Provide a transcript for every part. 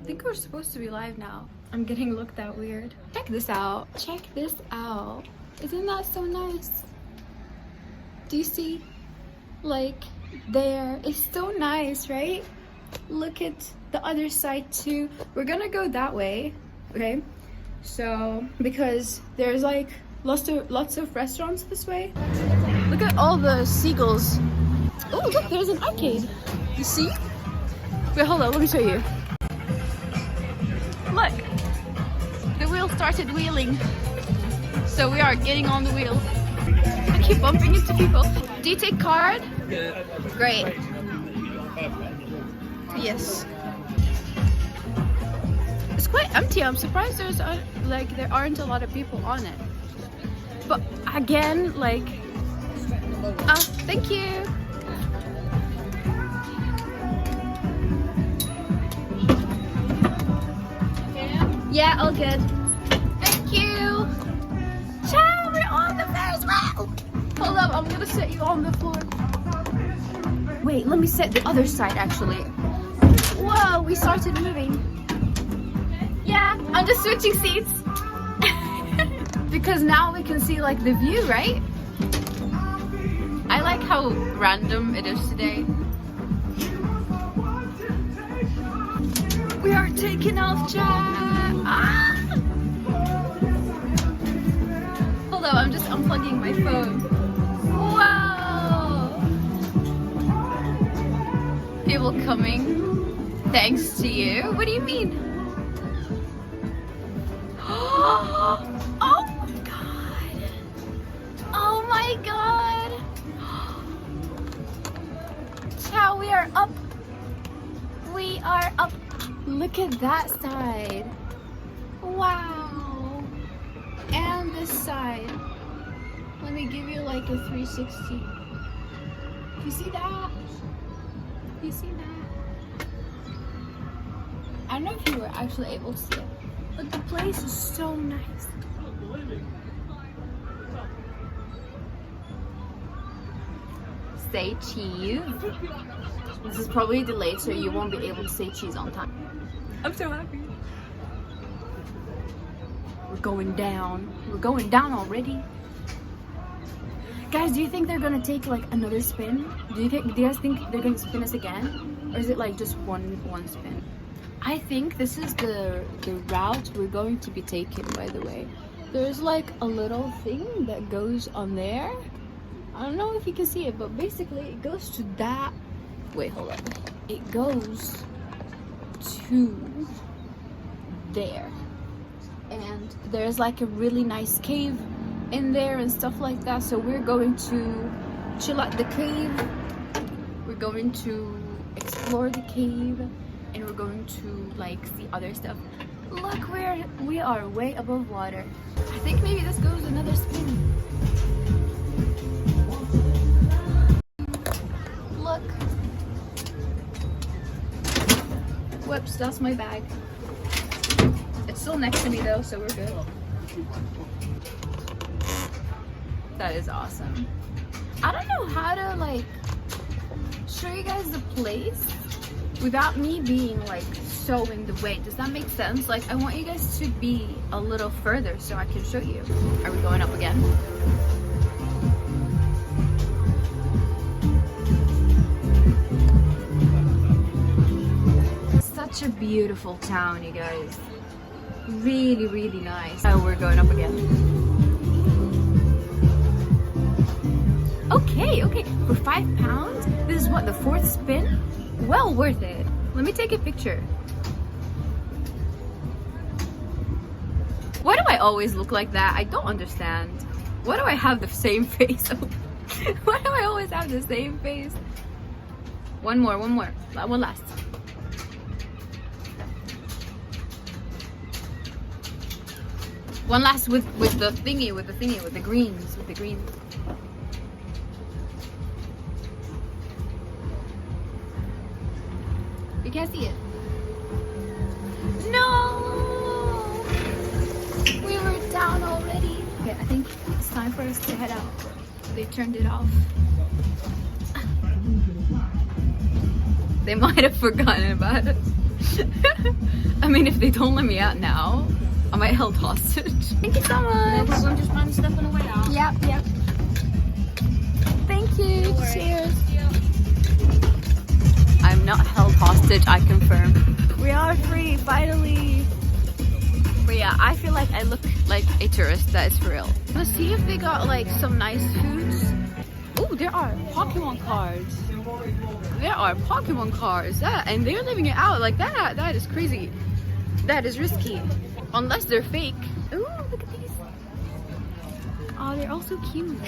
think we're supposed to be live now. I'm getting looked at weird. Check this out. Check this out. Isn't that so nice? Do you see? Like, there. It's so nice, right? Look at the other side too. We're gonna go that way, okay? So, because there's like lots of restaurants this way. Look at all the seagulls. Oh, look, there's an arcade. You see? Wait, hold on, let me show you. Look, the wheel started wheeling. So we are getting on the wheel. I keep bumping into people. Do you take card? Yeah. Great. Yes. It's quite empty. I'm surprised there's like there aren't a lot of people on it. But again, like, thank you. Yeah, all good. Thank you. Ciao, we're on the Ferris wheel. Hold up, I'm gonna set you on the floor. Wait, let me set the other side actually. Whoa, we started moving. Yeah, I'm just switching seats. Because now we can see like the view, right? I like how random it is today. We are taking off, Jack. Ah! Hold on, I'm just unplugging my phone. Wow! People coming thanks to you? What do you mean? Oh my god! Oh my god! Ciao, we are up! We are up! Look at that side! Wow! And this side. Let me give you like a 360. You see that? You see that? I don't know if you were actually able to see it, but the place is so nice. Say cheese. This is probably delayed, so you won't be able to say cheese on time. I'm so happy. We're going down. We're going down already. Guys, do you think they're gonna take like another spin? Do you guys think they're gonna spin us again? Or is it like just one spin? I think this is the route we're going to be taking, by the way. There's like a little thing that goes on there. I don't know if you can see it, but basically it goes to that. Wait, hold on. It goes to there. And there's like a really nice cave in there and stuff like that. So we're going to chill at the cave. We're going to explore the cave. And we're going to like see other stuff. Look, we are way above water. I think maybe this goes another spin. Look. Whoops, that's my bag. It's still next to me though, so we're good. That is awesome. I don't know how to like show you guys the place without me being like so in the way. Does that make sense? Like, I want you guys to be a little further so I can show you. Are we going up again? Such a beautiful town, you guys. Really, really nice. Oh, we're going up again. Okay, for £5, this is what, the 4th spin? Well worth it. Let me take a picture. Why do I always look like that? I don't understand. Why do I have the same face? Why do I always have the same face? One more. One last. One last with the thingy, with the greens. You can't see it. No! We were down already. Okay, I think it's time for us to head out. They turned it off. They might have forgotten about us. I mean, if they don't let me out now, I might held hostage. Thank you so much. No, I'm just finding stuff on the way out. Yep. Thank you. Cheers. I'm not held hostage, I confirm. We are free, finally. But yeah, I feel like I look like a tourist, that is for real. Let's see if they got like some nice foods. Oh, there are Pokemon cards. There are Pokemon cards. And they're leaving it out like that. That is crazy. That is risky. Unless they're fake. Ooh, look at these. Oh, they're all so cute.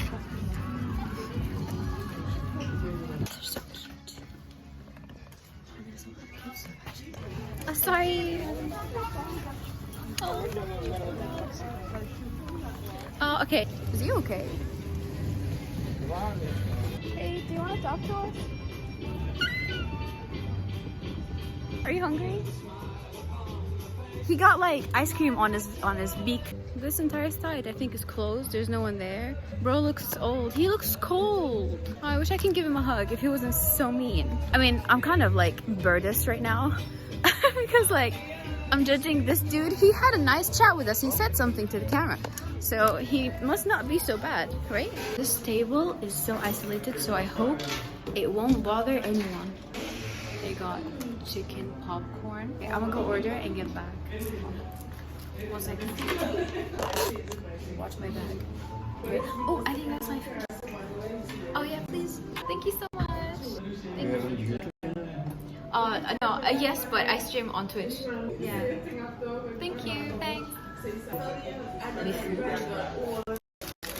They're so cute. Oh, sorry. Oh, okay. Is he okay? Hey, do you want to talk to us? Are you hungry? He got like ice cream on his beak. This entire side I think is closed. There's no one there. Bro looks old. He looks cold. Oh, I wish I can give him a hug if he wasn't so mean. I mean, I'm kind of like birdist right now because like I'm judging this dude. He had a nice chat with us. He said something to the camera. So he must not be so bad, right? This table is so isolated, so I hope it won't bother anyone. They got chicken popcorn. Okay, I'm gonna go order and get back. 1 second. Watch my bag. Wait. Oh, I think that's my first. Oh yeah, please. Thank you so much. Thank you. No, yes, but I stream on Twitch. Yeah. Thank you. Thanks.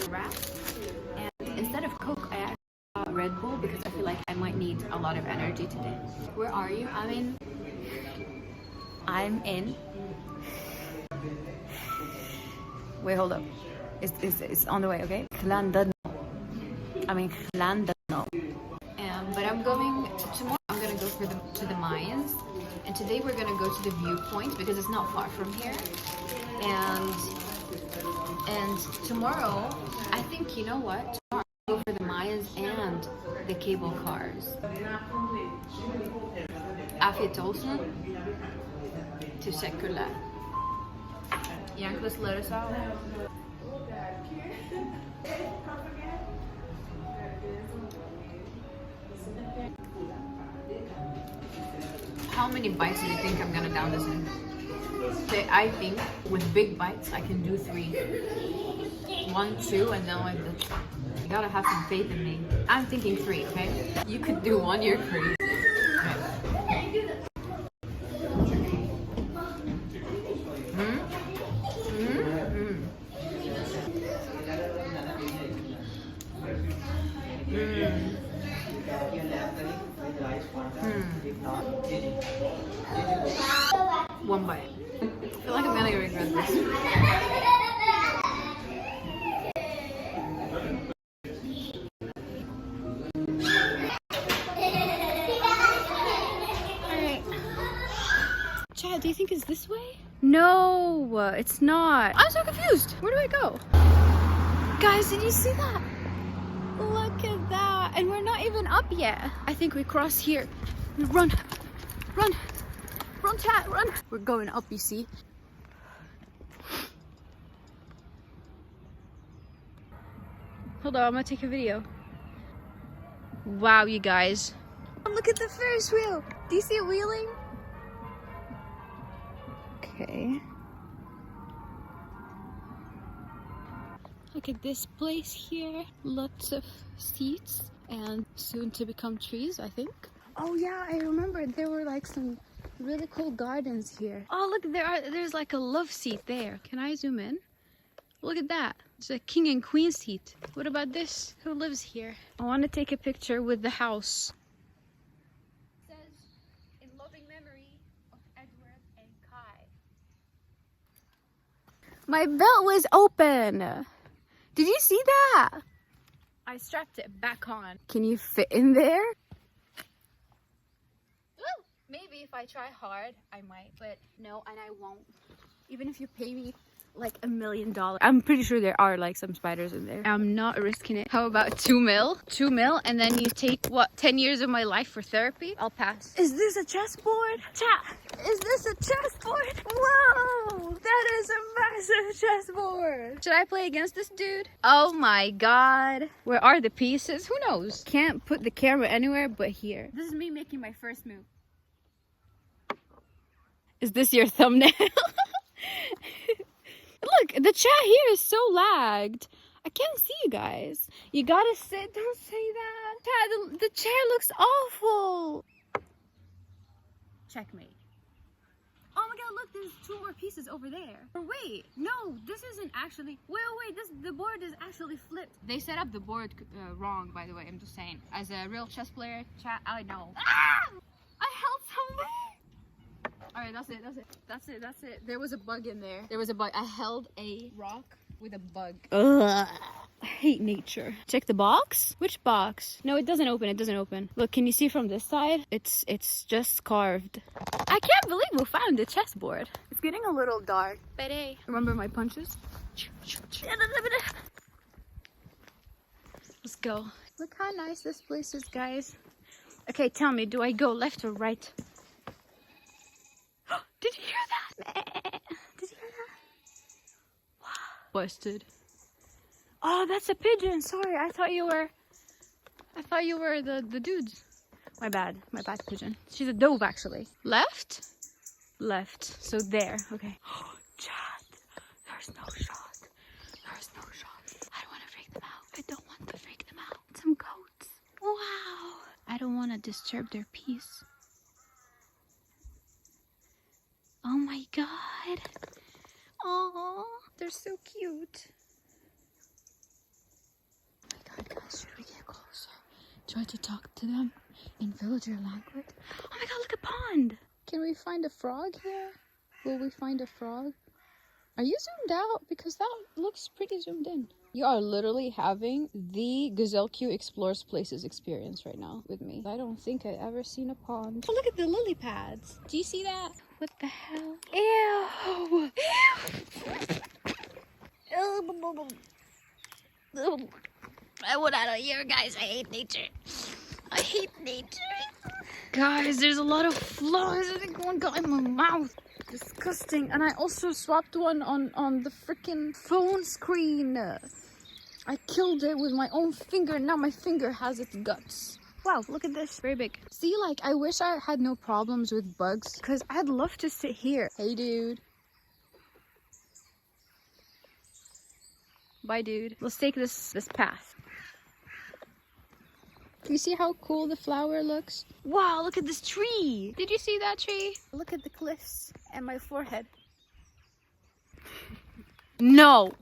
Wrap. And instead of Coke, I actually got Red Bull because I feel like I might need a lot of energy today. Where are you? I'm in. Wait, hold up. It's on the way, okay? Llandudno. But I'm going tomorrow. I'm gonna go to the Mayans, and today we're gonna go to the viewpoint because it's not far from here. And tomorrow, I think, you know what? Tomorrow I'll go for the Mayans and the cable cars. Afiyet olsun. Teşekkürler. Yankıları sağ ol. How many bites do you think I'm gonna down this in? Okay, I think with big bites I can do 3. 1, 2, and then like this. You gotta have some faith in me. I'm thinking 3, okay? You could do 1, you're crazy. One bite. I feel like I'm gonna regret this. Alright. Chad, do you think it's this way? No, it's not. I'm so confused. Where do I go? Guys, did you see that? Look at that. And we're not even up yet. I think we cross here. Run. Run. Run, Chad, run. We're going up, you see. Hold on, I'm gonna take a video. Wow, you guys. Look at the Ferris wheel. Do you see it wheeling? Okay. Look at this place here. Lots of seats and soon to become trees, I think. Oh yeah, I remember there were like some really cool gardens here. Oh look, there's like a love seat there. Can I zoom in? Look at that. It's a king and queen seat. What about this? Who lives here? I want to take a picture with the house. It says, in loving memory of Edward and Kai. My belt was open. Did you see that? I strapped it back on. Can you fit in there? Maybe if I try hard, I might, but no, and I won't. Even if you pay me like $1 million. I'm pretty sure there are like some spiders in there. I'm not risking it. How about 2 mil? 2 mil, and then you take what, 10 years of my life for therapy? I'll pass. Is this a chessboard? Chat, is this a chessboard? Whoa, that is a massive chessboard. Should I play against this dude? Oh my god. Where are the pieces? Who knows? Can't put the camera anywhere but here. This is me making my first move. Is this your thumbnail? Look, the chat here is so lagged. I can't see you guys. You gotta sit. Don't say that. Chat, the chair looks awful. Checkmate. Oh my god, look, there's 2 more pieces over there. Or wait, no, this isn't actually. Wait, the board is actually flipped. They set up the board wrong, by the way. I'm just saying. As a real chess player, chat, I know. Ah! I held something. Alright, that's it. There was a bug in there. There was a bug. I held a rock with a bug. Ugh. I hate nature. Check the box. Which box? No, it doesn't open. Look, can you see from this side? It's just carved. I can't believe we found the chessboard. It's getting a little dark. But hey, remember my punches? Let's go. Look how nice this place is, guys. Okay, tell me, do I go left or right? Did you hear that? Did you hear that? Wow. Busted. Oh, that's a pigeon. Sorry, I thought you were the dudes. My bad pigeon. She's a dove actually. Left? Left. So there. Okay. Oh, chat. There's no shot. There's no shot. I don't want to freak them out. Some goats. Wow. I don't want to disturb their peace. Oh my god. Oh, they're so cute. Oh my god, guys, should we get closer? Try to talk to them in villager language. Oh my god, look, a pond. Can we find a frog here? Will we find a frog? Are you zoomed out? Because that looks pretty zoomed in. You are literally having the Gazelle Q Explores Places experience right now with me. I don't think I've ever seen a pond. Oh, look at the lily pads. Do you see that? What the hell? Ew! Ew! I went out of here, guys. I hate nature. Guys, there's a lot of flies. I think one got in my mouth. Disgusting. And I also swapped one on the freaking phone screen. I killed it with my own finger. Now my finger has its guts. Wow, look at this. Very big. See, like, I wish I had no problems with bugs, because I'd love to sit here. Hey, dude. Bye, dude. Let's take this path. You see how cool the flower looks? Wow, look at this tree. Did you see that tree? Look at the cliffs and my forehead. No.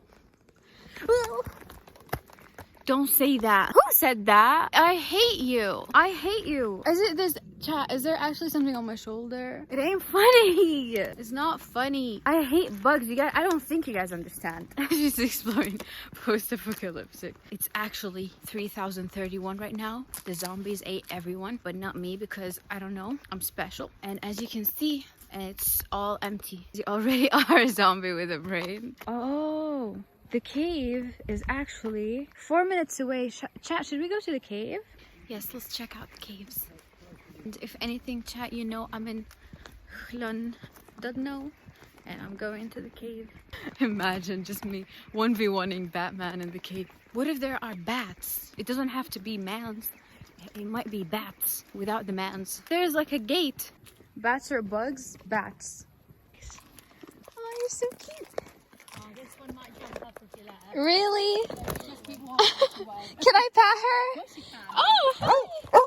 Don't say that. Who said that? I hate you. Is there actually something on my shoulder? It ain't funny. It's not funny. I hate bugs. I don't think you guys understand. She's exploring post-apocalyptic. It's actually 3031 right now. The zombies ate everyone, but not me, because I don't know. I'm special. And as you can see, it's all empty. You already are a zombie with a brain. Oh. The cave is actually 4 minutes away. Chat, should we go to the cave? Yes, let's check out the caves. And if anything, chat, you know I'm in London and I'm going to the cave. Imagine just me 1v1ing Batman in the cave. What if there are bats? It doesn't have to be mans. It might be bats without the mans. There's like a gate. Bats or bugs? Bats. Oh, you're so cute. This one might jump up if you let her. Really? Just keep walking away. Can I pat her? Of course you can. Oh, hi.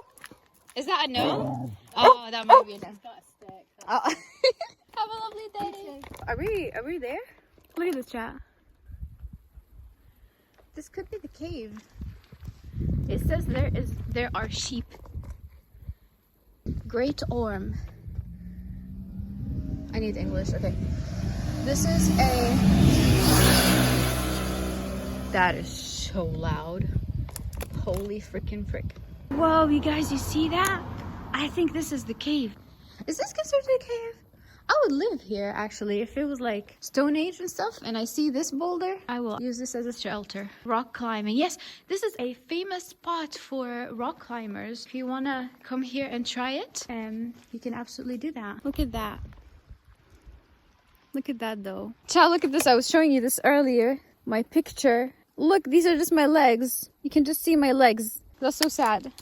Is that a no? Oh, that might be a no. It's got a stick. Oh. Have a lovely day. Are we there? Look at this, chat. This could be the cave. It says there are sheep. Great Orm. I need English. Okay. This is that is so loud. Holy freaking frick. Whoa, you guys, you see that? I think this is the cave. Is this considered a cave? I would live here actually if it was like Stone Age and stuff and I see this boulder. I will use this as a shelter. Rock climbing. Yes, this is a famous spot for rock climbers. If you want to come here and try it, you can absolutely do that. Look at that. Look at that though. Child, look at this. I was showing you this earlier. My picture. Look, these are just my legs. You can just see my legs. That's so sad.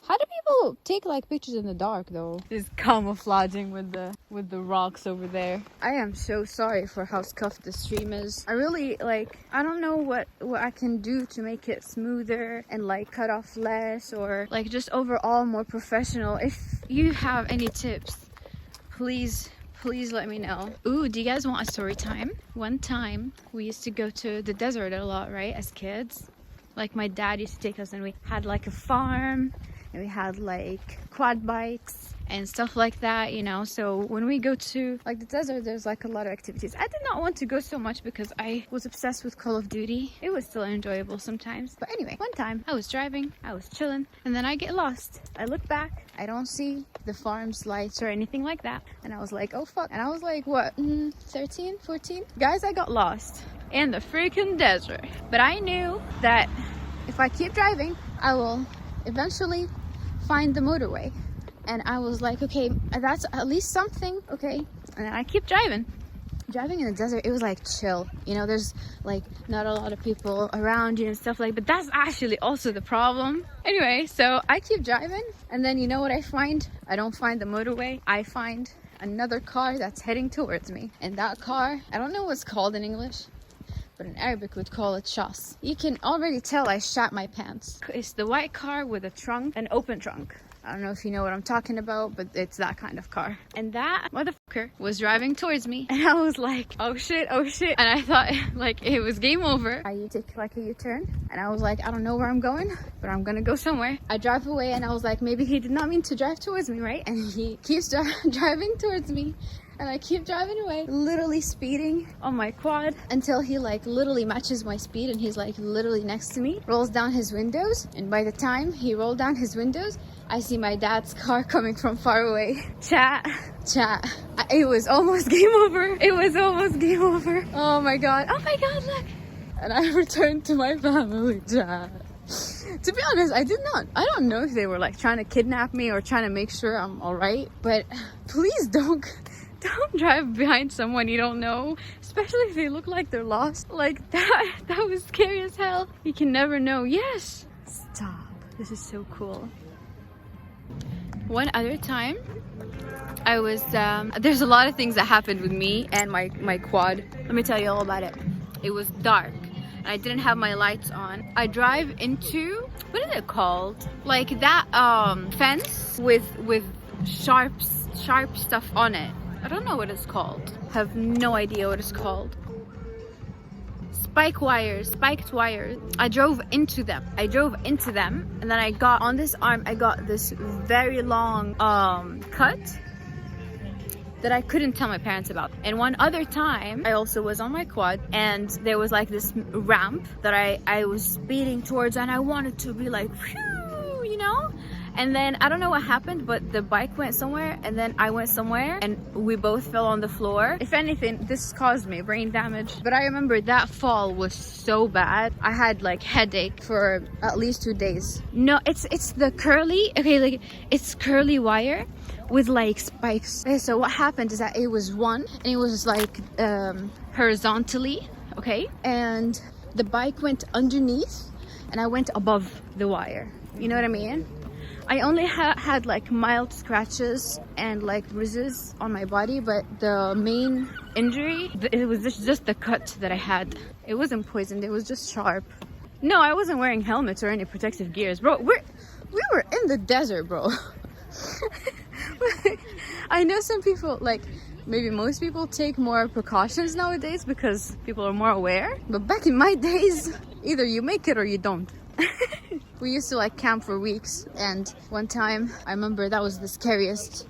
How do people take like pictures in the dark though? Just camouflaging with the rocks over there. I am so sorry for how scuffed the stream is. I really I don't know what I can do to make it smoother and like cut off less or like just overall more professional. If you have any tips, please let me know. Ooh, do you guys want a story time? One time we used to go to the desert a lot, right? As kids. Like my dad used to take us and we had like a farm. And we had like quad bikes and stuff like that, you know. So when we go to like the desert, there's like a lot of activities. I did not want to go so much because I was obsessed with Call of Duty. It was still enjoyable sometimes. But anyway, one time I was driving, I was chilling, and then I get lost. I look back, I don't see the farm's lights or anything like that. And I was like, oh fuck. And I was like, what, 13, 14? Guys, I got lost in the freaking desert. But I knew that if I keep driving, I will eventually find the motorway. And I was like, okay, that's at least something, okay. And then I keep driving in the desert. It was like chill, you know. There's like not a lot of people around you and stuff like, but that's actually also the problem. Anyway, so I keep driving, and then you know what I find? I don't find the motorway. I find another car that's heading towards me, and that car, I don't know what's called in English, but in Arabic would call it shas. You can already tell I shat my pants. It's the white car with a trunk, an open trunk. I don't know if you know what I'm talking about, but it's that kind of car. And that motherfucker was driving towards me. And I was like, oh shit, oh shit. And I thought like it was game over. I take like a U-turn. And I was like, I don't know where I'm going, but I'm gonna go somewhere. I drive away and I was like, maybe he did not mean to drive towards me, right? And he keeps driving towards me. And I keep driving away, literally speeding on my quad until he like literally matches my speed and he's like literally next to me, rolls down his windows. And by the time he rolled down his windows, I see my dad's car coming from far away. Chat. It was almost game over. It was almost game over. Oh my god, look. And I returned to my family, chat. To be honest, I don't know if they were like trying to kidnap me or trying to make sure I'm all right, but please don't drive behind someone you don't know, especially if they look like they're lost. Like that was scary as hell. You can never know. Yes, stop. This is so cool. One other time I was there's a lot of things that happened with me and my quad. Let me tell you all about it. It was dark and I didn't have my lights on. I drive into, what is it called, like that fence with sharp stuff on it. I don't know what it's called. Have no idea what it's called. Spiked wires. I drove into them, and then I got on this arm, I got this very long cut that I couldn't tell my parents about. And one other time, I also was on my quad, and there was like this ramp that I was speeding towards, and I wanted to be like, phew, you know? And then I don't know what happened, but the bike went somewhere and then I went somewhere and we both fell on the floor. If anything, this caused me brain damage. But I remember that fall was so bad. I had like headache for at least 2 days. No, it's the curly, okay, like it's curly wire with like spikes. Okay, so what happened is that it was one and it was like horizontally, okay? And the bike went underneath and I went above the wire. You know what I mean? I only had like mild scratches and like bruises on my body, but the main injury, it was just the cut that I had. It wasn't poisoned, it was just sharp. No, I wasn't wearing helmets or any protective gears, bro. We were in the desert, bro. I know some people, like maybe most people, take more precautions nowadays because people are more aware, but back in my days, either you make it or you don't. We used to like camp for weeks, and one time I remember that was the scariest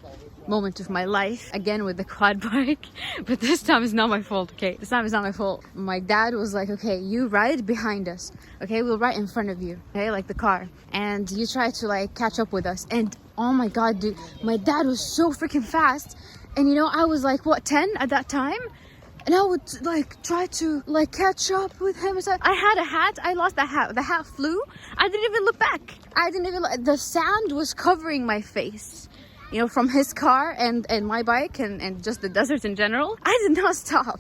moment of my life, again with the quad bike, but this time it's not my fault, okay? This time it's not my fault. My dad was like, okay, you ride behind us, okay? We'll ride in front of you, okay? Like the car, and you try to like catch up with us. And oh my god, dude, my dad was so freaking fast, And you know, I was like, what, 10 at that time? And I would like try to like catch up with him. So I had a hat. I lost the hat. The hat flew. I didn't even look back. I didn't even the sand was covering my face, you know, from his car and my bike and just the desert in general. I did not stop.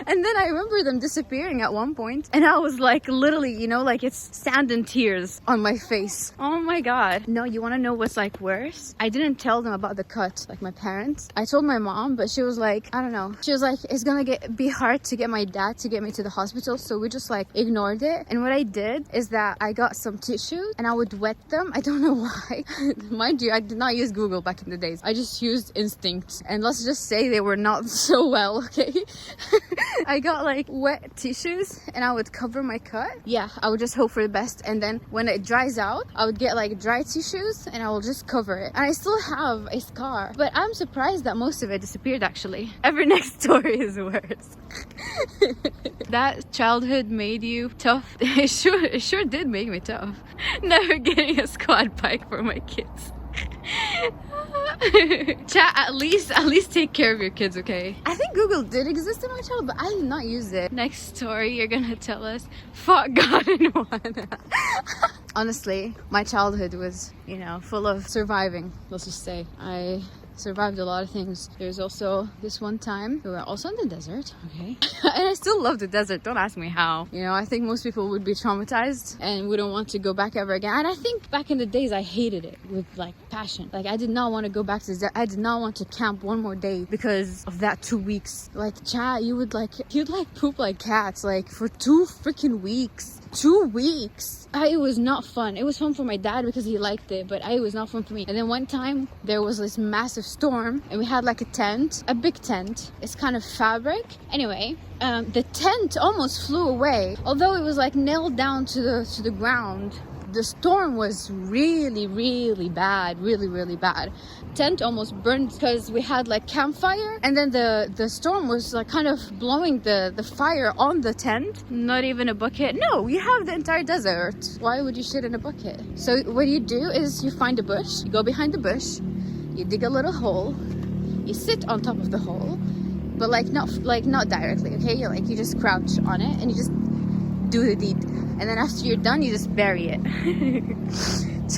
And then I remember them disappearing at one point, and I was like, literally, you know, like it's sand and tears on my face. Oh my god. No, you want to know what's like worse? I didn't tell them about the cut, like my parents. I told my mom, but she was like, I don't know, she was like, it's gonna be hard to get my dad to get me to the hospital, so we just like ignored it. And what I did is that I got some tissues and I would wet them. I don't know why. Mind you, I did not use Google back in the days. I just used instinct, and let's just say they were not so well, okay? I got like wet tissues and I would cover my cut. Yeah, I would just hope for the best, and then when it dries out, I would get like dry tissues and I will just cover it. And I still have a scar, but I'm surprised that most of it disappeared actually. Every next story is worse. That childhood made you tough. It sure did make me tough. Never getting a squad bike for my kids. Chat, at least take care of your kids, okay? I think Google did exist in my childhood, but I did not use it. Next story, you're gonna tell us, fuck God in one. Honestly, my childhood was, you know, full of surviving, let's just say. I survived a lot of things. There's also this one time we were also in the desert, okay? And I still love the desert, don't ask me how. You know, I think most people would be traumatized and wouldn't want to go back ever again. And I think back in the days I hated it with like passion. Like I did not want to go back to the desert. I did not want to camp one more day because of that 2 weeks. Like chat, you'd like poop like cats like for 2 freaking weeks. 2 weeks. It was not fun. It was fun for my dad because he liked it, but it was not fun for me. And then one time there was this massive storm and we had like a tent, a big tent. It's kind of fabric. Anyway, the tent almost flew away, although it was like nailed down to the ground. The storm was really bad, really bad. Tent almost burned because we had like campfire, and then the storm was like kind of blowing the fire on the tent. Not even a bucket. No, you have the entire desert. Why would you shit in a bucket? So what you do is you find a bush, you go behind the bush, you dig a little hole, you sit on top of the hole, but not directly, okay? You just crouch on it and you just do the deed. And then after you're done, you just bury it.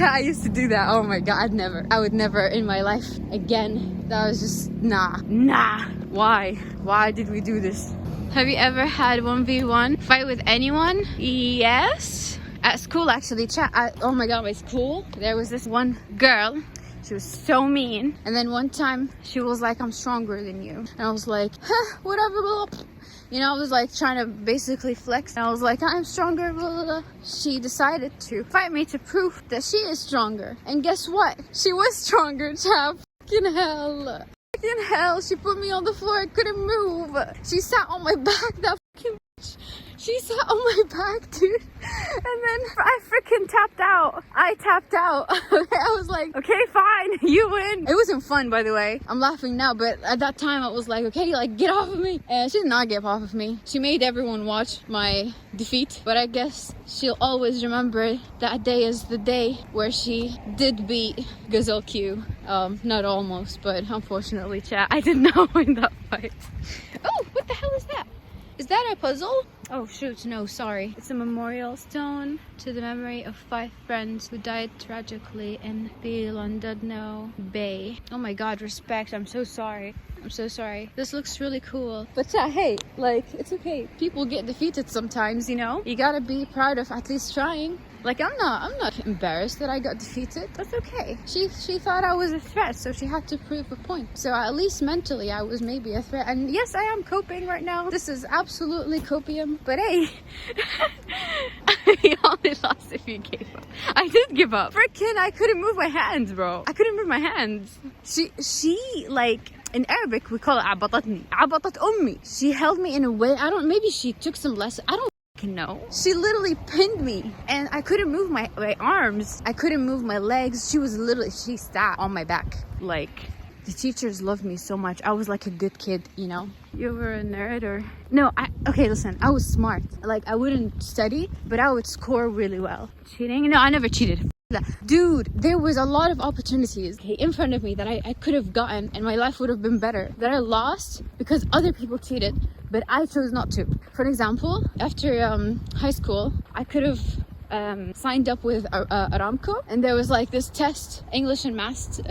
I used to do that. Oh my god, I would never in my life again. That was just nah. Why did we do this? Have you ever had 1v1 fight with anyone? Yes, at school actually. Oh my god, my school, there was this one girl. She was so mean, and then one time she was like, I'm stronger than you, and I was like, huh, whatever, blah, blah. You know, I was like trying to basically flex, and I was like, I'm stronger, blah, blah, blah. She decided to fight me to prove that she is stronger, and guess what? She was stronger, child. Fucking hell. Fucking hell, she put me on the floor, I couldn't move. She sat on my back, that fucking bitch. She sat on my back, dude, and then I freaking tapped out. I tapped out. I was like, okay, fine, you win. It wasn't fun, by the way. I'm laughing now, but at that time I was like, okay, like get off of me. And she did not get off of me. She made everyone watch my defeat, but I guess she'll always remember that day as the day where she did beat Gazelle Q. Not almost, but unfortunately, chat, I did not win that fight. Oh, what the hell is that? Is that a puzzle? Oh shoot, no, sorry. It's a memorial stone to the memory of 5 friends who died tragically in the Llandudno Bay. Oh my god, respect. I'm so sorry. I'm so sorry. This looks really cool. But yeah, hey, like, it's okay. People get defeated sometimes, you know? You gotta be proud of at least trying. Like, I'm not embarrassed that I got defeated. That's okay. She thought I was a threat, so she had to prove a point. So at least mentally, I was maybe a threat. And yes, I am coping right now. This is absolutely copium. But hey, you only lost if you gave up. I did give up. Freaking, I couldn't move my hands, bro. I couldn't move my hands. She like, in Arabic, we call it عبطتني. عبطت أمي. She held me in a way, maybe she took some lessons. I don't know. She literally pinned me and I couldn't move my arms. I couldn't move my legs. She sat on my back. Like, the teachers loved me so much. I was like a good kid, you know? You were a nerd or... No, okay, listen, I was smart. Like, I wouldn't study, but I would score really well. Cheating? No, I never cheated. Dude, there was a lot of opportunities in front of me that I could have gotten and my life would have been better, that I lost because other people cheated, but I chose not to. For example, after high school, I could have signed up with Aramco, and there was like this test, English and math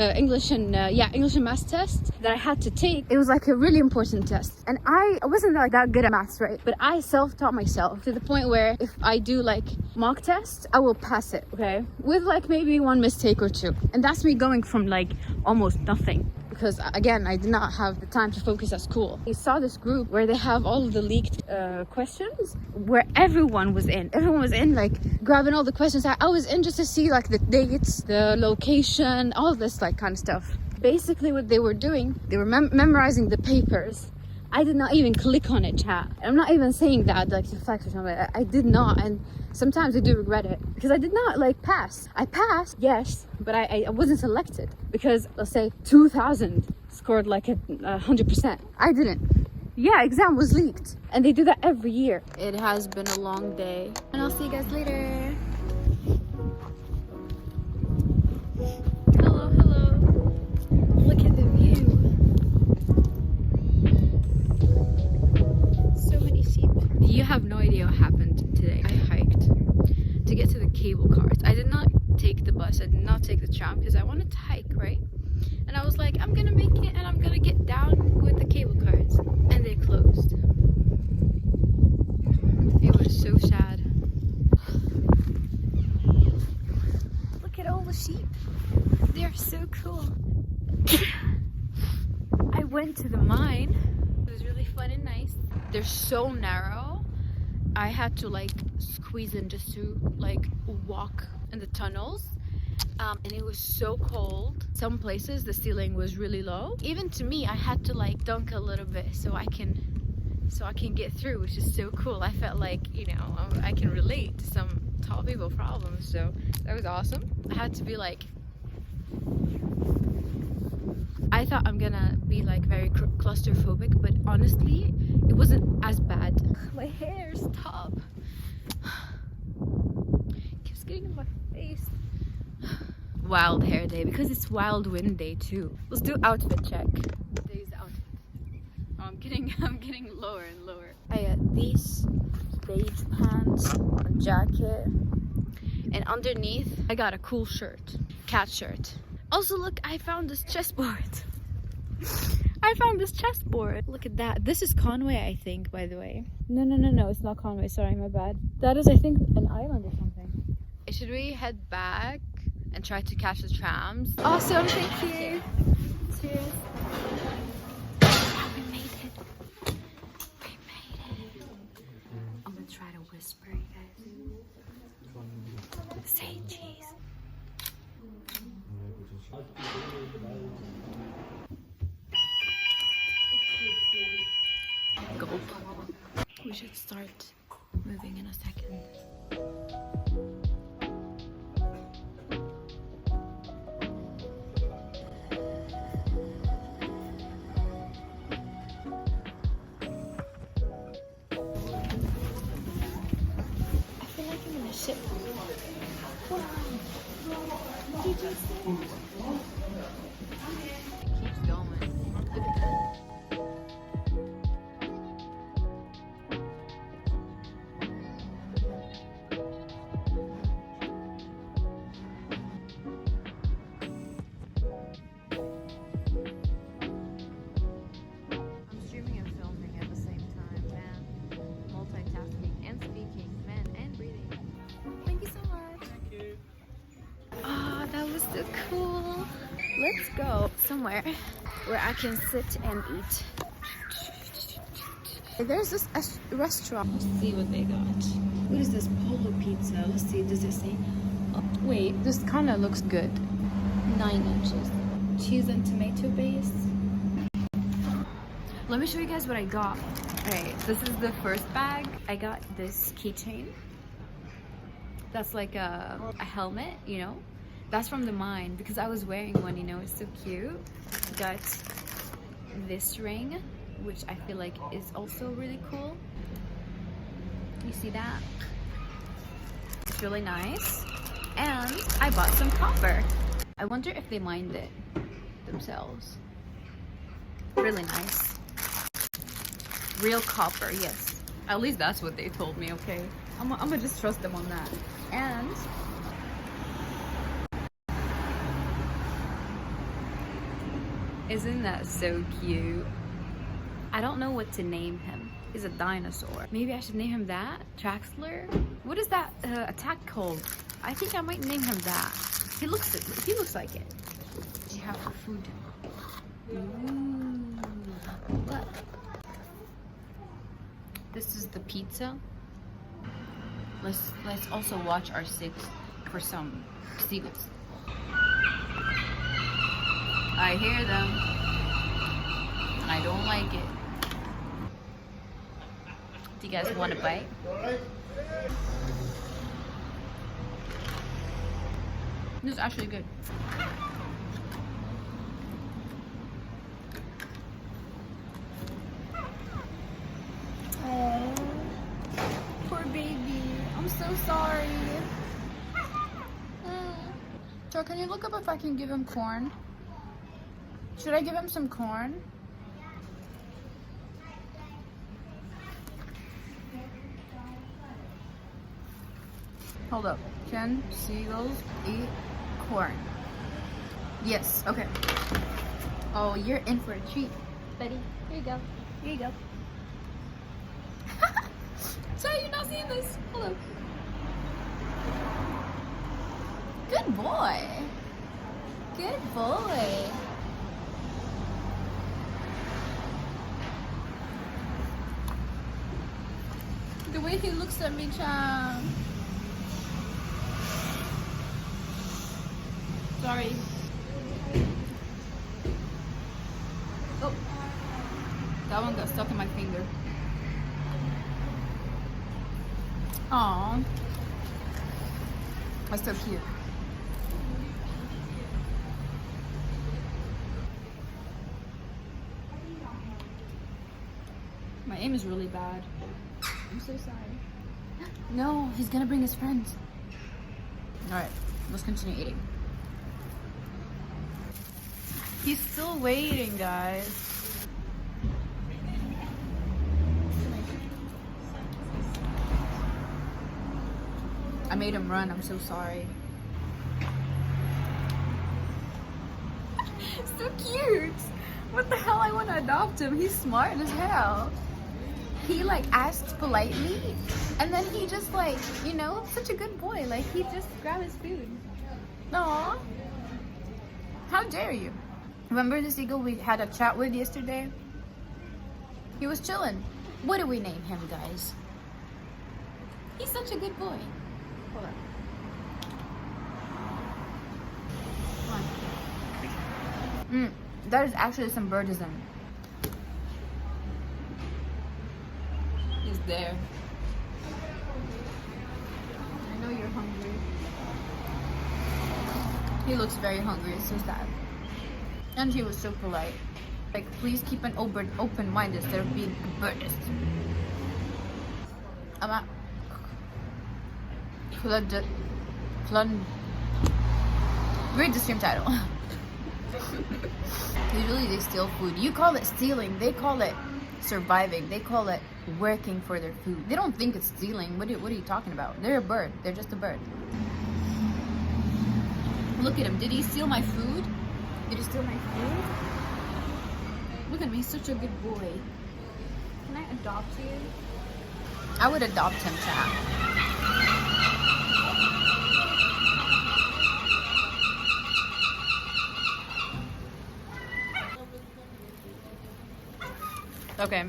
test that I had to take. It was like a really important test, and I wasn't like that good at maths, right? But I self-taught myself to the point where if I do like mock tests, I will pass it, okay, with like maybe one mistake or two. And that's me going from like almost nothing, because again, I did not have the time to focus at school. I saw this group where they have all of the leaked questions, where everyone was in like grabbing all the questions. I was in just to see like the dates, the location, all this like kind of stuff. Basically what they were doing, they were memorizing the papers. I did not even click on it, chat. I'm not even saying that like to flex or something. I did not, and sometimes I do regret it because I did not like pass. I passed, yes, but I wasn't selected because let's say 2,000 scored like 100%. I didn't. Yeah, exam was leaked, and they do that every year. It has been a long day, and I'll see you guys later. Hello, hello. Look at the view. So many sheep. You have no idea what happened today. I hiked to get to the cable cars. I did not take the bus. I did not take the tram because I wanted to hike, right? And I was like, I'm gonna make it and I'm gonna get down with the cable cars. And they closed. It was so sad. Look at all the sheep. They're so cool. I went to the mine. It was really fun and nice. They're so narrow. I had to like squeeze in just to like walk in the tunnels. And it was so cold. Some places the ceiling was really low. Even to me, I had to like dunk a little bit so I can get through, which is so cool. I felt like, you know, I can relate to some tall people problems, so that was awesome. I had to be like, I thought I'm gonna be like very claustrophobic, but honestly, it wasn't as bad. My hair, stop. Keeps getting in my face. Wild hair day because it's wild wind day too. Let's do outfit check. Today's outfit. Oh, I'm getting lower and lower. I got these beige pants, a jacket, and underneath I got a cool shirt, cat shirt. Also, look, I found this chessboard. I found this chessboard. Look at that. This is Conway, I think, by the way. No, it's not Conway. Sorry, my bad. That is, I think, an island or something. Should we head back and try to catch the trams? Awesome, thank you. Cheers. We made it. We made it. I'm gonna try to whisper, you guys. Say cheese. Gulp. We should start moving in a second. Shit. Wow. Did you see? It keeps going. Look at that. I'm streaming and filming at the same time, man. Multitasking and speaking, man, and breathing. Thank you so much. Thank you. Ah, that was so cool. Let's go somewhere where I can sit and eat. There's this restaurant. Let's see what they got. What is this? Polo pizza. Let's see. Does it say? Oh, wait, this kind of looks good. 9 inches. Cheese and tomato base. Let me show you guys what I got. Alright, this is the first bag. I got this keychain. That's like a helmet, you know? That's from the mine because I was wearing one, you know? It's so cute. Got this ring, which I feel like is also really cool. You see that? It's really nice. And I bought some copper. I wonder if they mined it themselves. Really nice. Real copper, yes. At least that's what they told me, okay? I'm gonna just trust them on that. And isn't that so cute? I don't know what to name him. He's a dinosaur. Maybe I should name him that? Traxler? What is that attack called? I think I might name him that. He looks like it. Do you have for food? Ooh. Look. This is the pizza. Let's also watch our six for some seagulls. I hear them. I don't like it. Do you guys want a bite? This is actually good. Oh, poor baby. I'm so sorry. So can you look up if I can give him corn? Should I give him some corn? Hold up. Can seagulls eat corn? Yes. Okay. Oh, you're in for a treat, buddy. Here you go. Here you go. Sorry, you're not seeing this. Hold up. Good boy. Good boy. The way he looks at me, Tram. Sorry. Oh, that one got stuck in my finger. Aww. That's so cute. My aim is really bad. I'm so sorry. No, he's gonna bring his friends. Alright, let's continue eating. He's still waiting, guys. I made him run, I'm so sorry. So cute! What the hell, I want to adopt him. He's smart as hell. He like asked politely and then he just like, you know, such a good boy. Like he just grabbed his food. Aww. How dare you? Remember the seagull we had a chat with yesterday? He was chilling. What do we name him, guys? He's such a good boy. Hold on. Come on. That is actually some birdism. He's there. I know you're hungry. He looks very hungry. It's so sad. And he was so polite. Like, please keep an open mind instead of being a birdist. Read the stream title. Usually they steal food. You call it stealing. They call it surviving. They call it working for their food. They don't think it's stealing. What are you talking about? They're a bird. They're just a bird. Look at him. Did he steal my food? Did he steal my food? Look at me. He's such a good boy. Can I adopt you? I would adopt him, chat. Okay.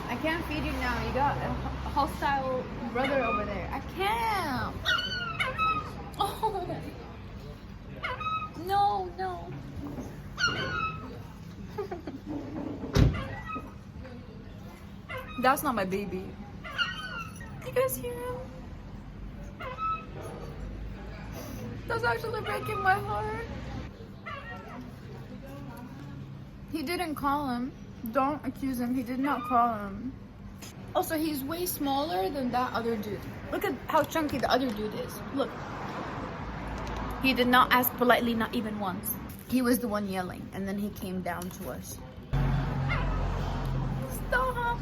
I can't feed you now. You got a hostile brother over there. I can't. Oh. No, no. That's not my baby. You guys hear him? That's actually breaking my heart. He didn't call him. Don't accuse him. He did not call him. Also, he's way smaller than that other dude. Look at how chunky the other dude is. Look. He did not ask politely, not even once. He was the one yelling, and then he came down to us. Stop!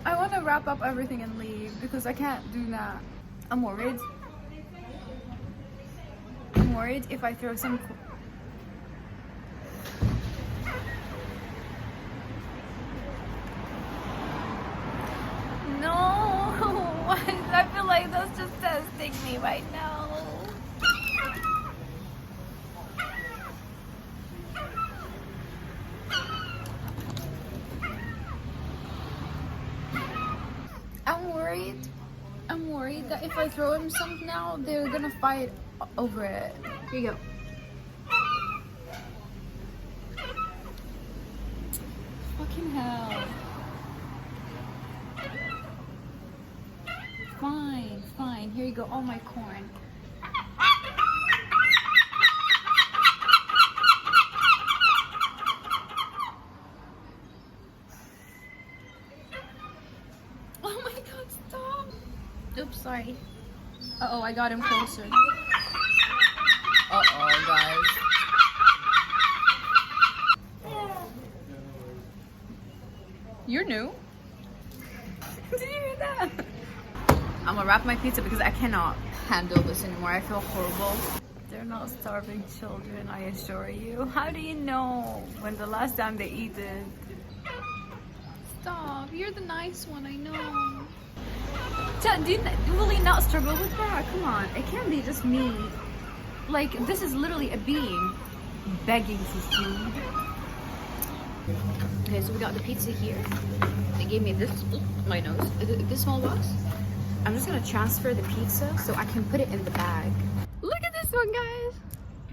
I want to wrap up everything and leave because I can't do that. I'm worried. I'm worried if I throw some... No! I feel like that's just testing me right now. I'm worried that if I throw him some now, they're gonna fight over it. Here you go. Fucking hell. Fine, fine. Here you go. Oh, my corn. Oh my god, stop. Oops, sorry. Uh-oh, I got him closer. Uh-oh, guys. You're new? Did you hear that? I'm gonna wrap my pizza because I cannot handle this anymore. I feel horrible. They're not starving children, I assure you. How do you know when the last time they eat it? Stop, you're the nice one, I know. Do you really not struggle with that? Come on, it can't be just me. Like, this is literally a being begging for food. Okay, so we got the pizza here. They gave me this, my nose, this small box. I'm just gonna transfer the pizza so I can put it in the bag. Look at this one, guys.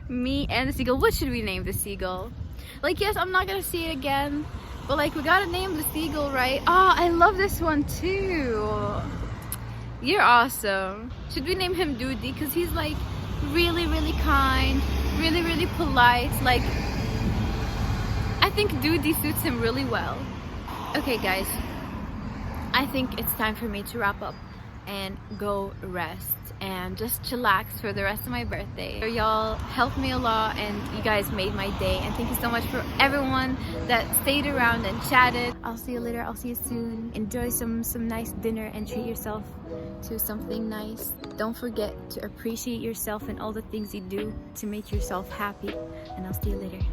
Me and the seagull. What should we name the seagull? Like, yes, I'm not gonna see it again, but like, we gotta name the seagull, right? Oh, I love this one too. You're awesome. Should we name him Doody? Because he's like really, really kind, really, really polite. Like, I think Doody suits him really well. Okay, guys, I think it's time for me to wrap up and go rest and just chillax for the rest of my birthday. Y'all helped me a lot and you guys made my day, and thank you so much for everyone that stayed around and chatted. I'll see you later. I'll see you soon. Enjoy some nice dinner and treat yourself to something nice. Don't forget to appreciate yourself and all the things you do to make yourself happy, and I'll see you later.